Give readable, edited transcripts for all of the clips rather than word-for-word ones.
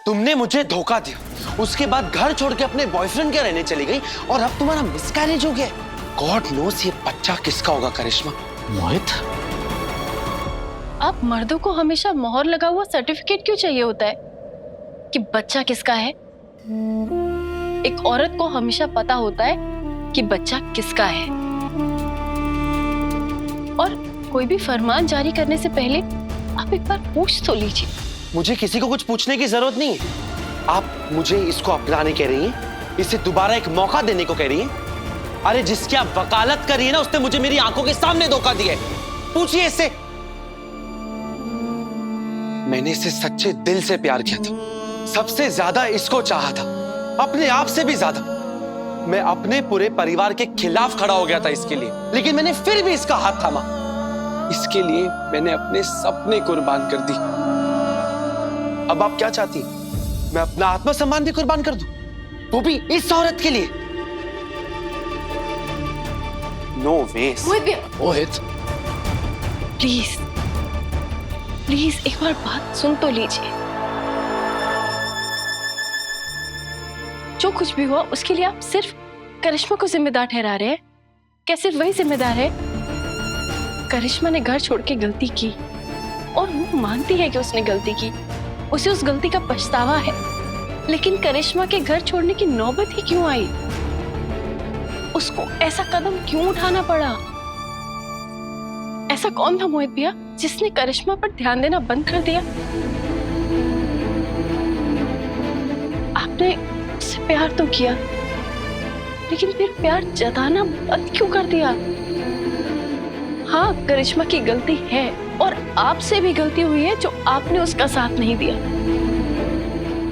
तुमने मुझे धोखा दिया, उसके बाद घर छोड़ के अपने बॉयफ्रेंड के रहने चली गई और अब तुम्हारा मिसकैरेज हो गया। गॉड नोस ये बच्चा किसका होगा करिश्मा। मोहित, आप मर्दों को हमेशा मोहर लगा हुआ सर्टिफिकेट क्यों चाहिए होता है कि बच्चा किसका है? एक औरत को हमेशा पता होता है कि बच्चा किसका है। और कोई भी फरमान जारी करने से पहले आप एक बार पूछ तो लीजिए। मुझे किसी को कुछ पूछने की जरूरत नहीं है। आप मुझे इसको अपनाने कह रही हैं, इसे दोबारा एक मौका देने को कह रही हैं। अरे जिसकी आप वकालत कर रही है ना, उसने मुझे मेरी आंखों के सामने धोखा दिया है। पूछिए इससे। मैंने इसे सच्चे दिल से प्यार किया था, सबसे ज्यादा इसको चाहा था, अपने आप से भी ज्यादा। मैं अपने पूरे परिवार के खिलाफ खड़ा हो गया था इसके लिए, लेकिन मैंने फिर भी इसका हाथ थामा। इसके लिए मैंने अपने सपने कुर्बान कर दी। अब आप क्या चाहती? मैं अपना आत्मसम्मान भी कुर्बान कर दूं, वो भी इस औरत के लिए? नो वेस। मोहित, प्लीज प्लीज एक बार बात सुन तो लीजिए। जो कुछ भी हुआ उसके लिए आप सिर्फ करिश्मा को जिम्मेदार ठहरा रहे हैं। क्या सिर्फ वही जिम्मेदार है? करिश्मा ने घर छोड़ के गलती की और वो मानती है कि उसने गलती की, उसे उस गलती का पछतावा है। लेकिन करिश्मा के घर छोड़ने की नौबत ही क्यों आई? उसको ऐसा कदम क्यों उठाना पड़ा? ऐसा कौन था मोहित भैया जिसने करिश्मा पर ध्यान देना बंद कर दिया? आपने उससे प्यार तो किया, लेकिन फिर प्यार जताना बंद क्यों कर दिया? हाँ, करिश्मा की गलती है और आपसे भी गलती हुई है जो आपने उसका साथ नहीं दिया।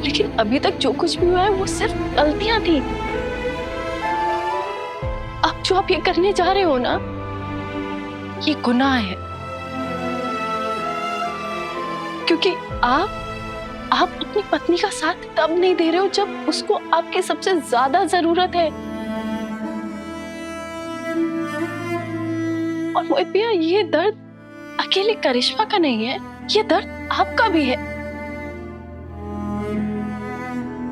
लेकिन अभी तक जो कुछ भी हुआ है वो सिर्फ गलतियां थी। अब जो आप ये करने जा रहे हो ना, ये गुनाह है। क्योंकि आप अपनी पत्नी का साथ तब नहीं दे रहे हो जब उसको आपकी सबसे ज्यादा जरूरत है। और मोहित भैया, ये दर्द अकेले करिश्मा का नहीं है, ये दर्द आपका भी है।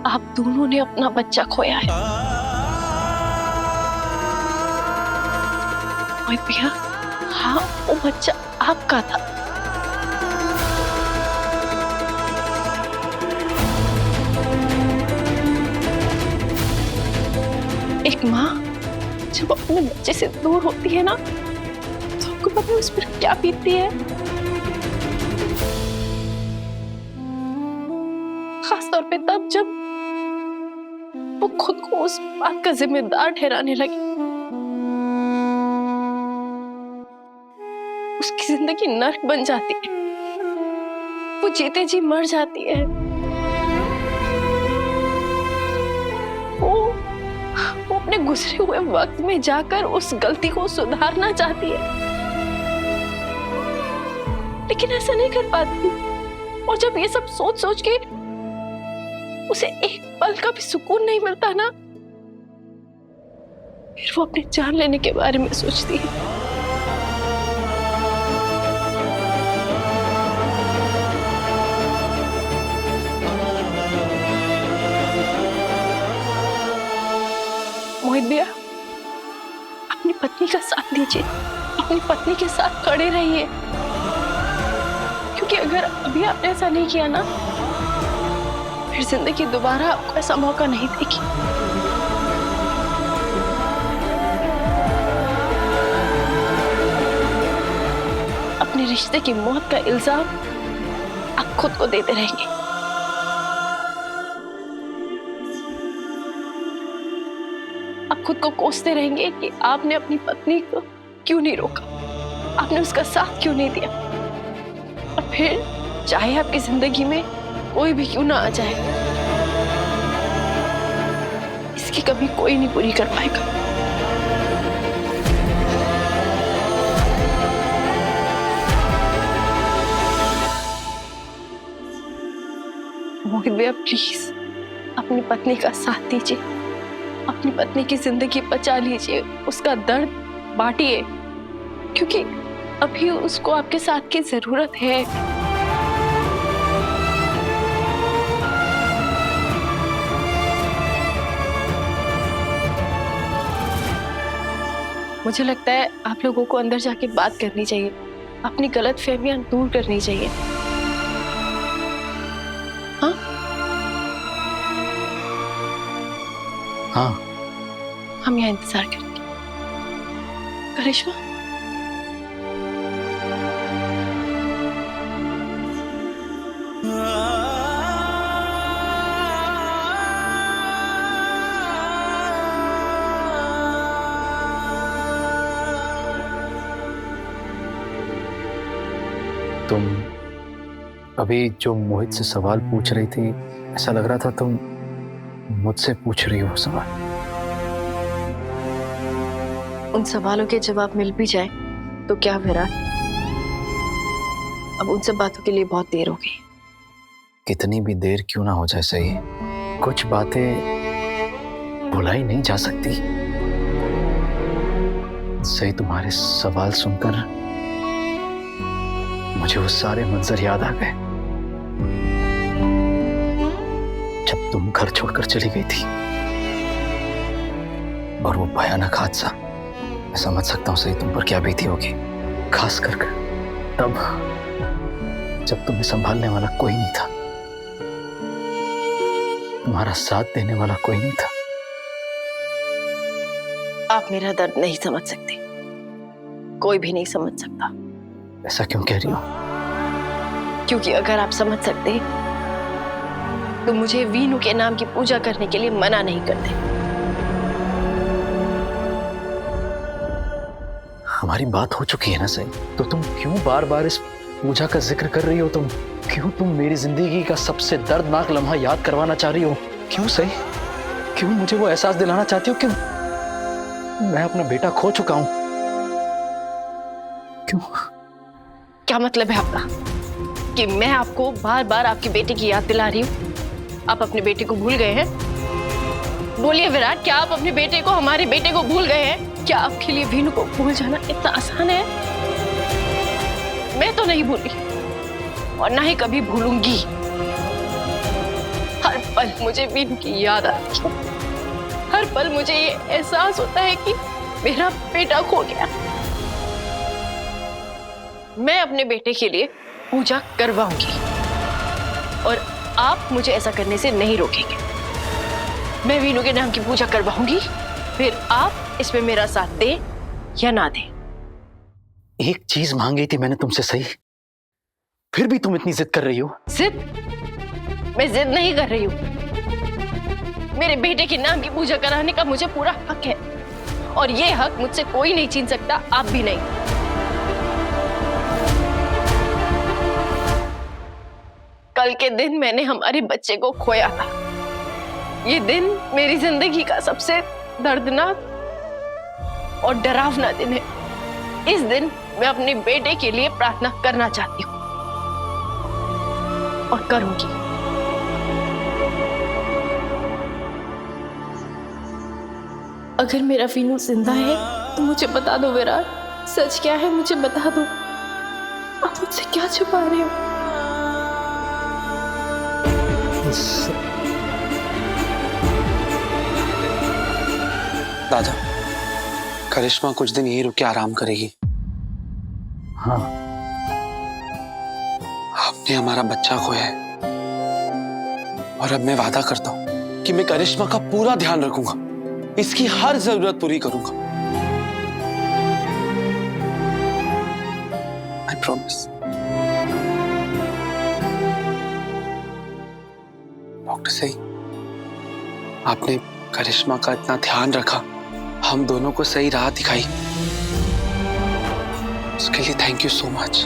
आप दोनों ने अपना बच्चा खोया है। मोहित भैया, हाँ, वो बच्चा आपका था। एक माँ जब अपने बच्चे से दूर होती है ना, तो आपको पता है उस पर क्या बीतती है। खासतौर पे तब जब वो खुद को उस बात का जिम्मेदार ठहराने लगी। उसकी जिंदगी नर्क बन जाती है, वो जीते जी मर जाती है। वो अपने गुजरे हुए वक्त में जाकर उस गलती को सुधारना चाहती है, लेकिन ऐसा नहीं कर पाती। और जब ये सब सोच सोच के उसे एक पल का भी सुकून नहीं मिलता ना, फिर वो अपनी जान लेने के बारे में सोचती है। मोहित भैया, अपनी पत्नी का साथ दीजिए, अपनी पत्नी के साथ खड़े रहिए। क्योंकि अगर अभी आपने ऐसा नहीं किया ना, फिर जिंदगी दोबारा आपको ऐसा मौका नहीं देगी। अपने रिश्ते की मौत का इल्जाम आप खुद को देते रहेंगे। आप खुद को कोसते रहेंगे कि आपने अपनी पत्नी को क्यों नहीं रोका, आपने उसका साथ क्यों नहीं दिया। और फिर चाहे आपकी जिंदगी में कोई भी क्यों ना आ जाए, इसकी कभी कोई नहीं पूरी कर पाएगा। मोहित भैया, प्लीज अपनी पत्नी का साथ दीजिए, अपनी पत्नी की जिंदगी बचा लीजिए, उसका दर्द बांटिए। क्योंकि अभी उसको आपके साथ की जरूरत है। मुझे लगता है आप लोगों को अंदर जाके बात करनी चाहिए, अपनी गलत फहमियां दूर करनी चाहिए। हाँ हाँ, हम यहाँ इंतजार करेंगे। करिश्मा, तुम अभी जो मोहित से सवाल पूछ रही थी, ऐसा लग रहा था तुम मुझसे पूछ रही हो सवाल। उन सवालों के जवाब मिल भी जाए तो क्या विराट, अब उन सब बातों के लिए बहुत देर हो गई। कितनी भी देर क्यों ना हो जाए, सही कुछ बातें भुलाई नहीं जा सकती। सही तुम्हारे सवाल सुनकर मुझे वो सारे मंजर याद आ गए जब तुम घर छोड़कर चली गई थी, और वो भयानक हादसा। मैं समझ सकता हूं सही तुम पर क्या बीती होगी, खास कर तब जब तुम्हें संभालने वाला कोई नहीं था, तुम्हारा साथ देने वाला कोई नहीं था। आप मेरा दर्द नहीं समझ सकते, कोई भी नहीं समझ सकता। ऐसा क्यों कह रही हो? क्योंकि अगर आप समझ सकते तो मुझे वीनू के नाम की पूजा करने के लिए मना नहीं करते। हमारी बात हो चुकी है ना सही, तो तुम क्यों बार बार इस पूजा का जिक्र कर रही हो? तुम मेरी जिंदगी का सबसे दर्दनाक लम्हा याद करवाना चाह रही हो? क्यों सही? क्यों मुझे वो एहसास दिलाना चाहती हो? क्यों मैं अपना बेटा खो चुका हूं? क्यों? क्या मतलब है आपका कि मैं आपको बार बार आपके बेटे की याद दिला रही हूँ? आप अपने बेटे को भूल गए हैं? बोलिए विराट, क्या आप अपने बेटे को, हमारे बेटे को भूल गए हैं? क्या आपके लिए वीनू को भूल जाना इतना आसान है? मैं तो नहीं भूली और ना ही कभी भूलूंगी। हर पल मुझे वीनू की याद आती है, हर पल मुझे ये एहसास होता है कि मेरा बेटा खो गया। मैं अपने बेटे के लिए पूजा करवाऊंगी और आप मुझे ऐसा करने से नहीं रोकेंगे। मैं वीनू के नाम की पूजा करवाऊंगी, फिर आप इसमें मेरा साथ दें या ना दें। एक चीज मांगी थी मैंने तुमसे सही, फिर भी तुम इतनी जिद कर रही हो। जिद? मैं जिद नहीं कर रही हूं। मेरे बेटे के नाम की पूजा कराने का मुझे पूरा हक है और ये हक मुझसे कोई नहीं छीन सकता, आप भी नहीं। कल के दिन मैंने हमारे बच्चे को खोया था। ये दिन मेरी जिंदगी का सबसे दर्दनाक और डरावना दिन है। इस दिन मैं अपने बेटे के लिए प्रार्थना करना चाहती हूँ और करूंगी। अगर मेरा वीनू जिंदा है तो मुझे बता दो विराट, सच क्या है मुझे बता दो। आप मुझसे क्या छुपा रहे हो? दादा, करिश्मा कुछ दिन यहीं रुक के आराम करेगी। हाँ, आपने हमारा बच्चा खोया है और अब मैं वादा करता हूं कि मैं करिश्मा का पूरा ध्यान रखूंगा, इसकी हर जरूरत पूरी करूंगा। I promise. डॉक्टर सही, आपने करिश्मा का इतना ध्यान रखा, हम दोनों को सही राह दिखाई, उसके लिए थैंक यू सो मच।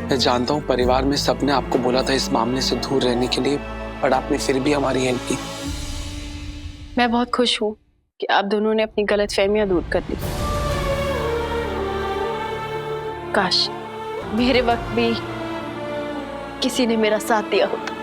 मैं जानता हूं परिवार में सबने आपको बोला था इस मामले से दूर रहने के लिए, पर आपने फिर भी हमारी हेल्प की। मैं बहुत खुश हूँ कि आप दोनों ने अपनी गलतफहमियां दूर कर दी। काश मेरे वक्त भी किसी ने मेरा साथ दिया होता।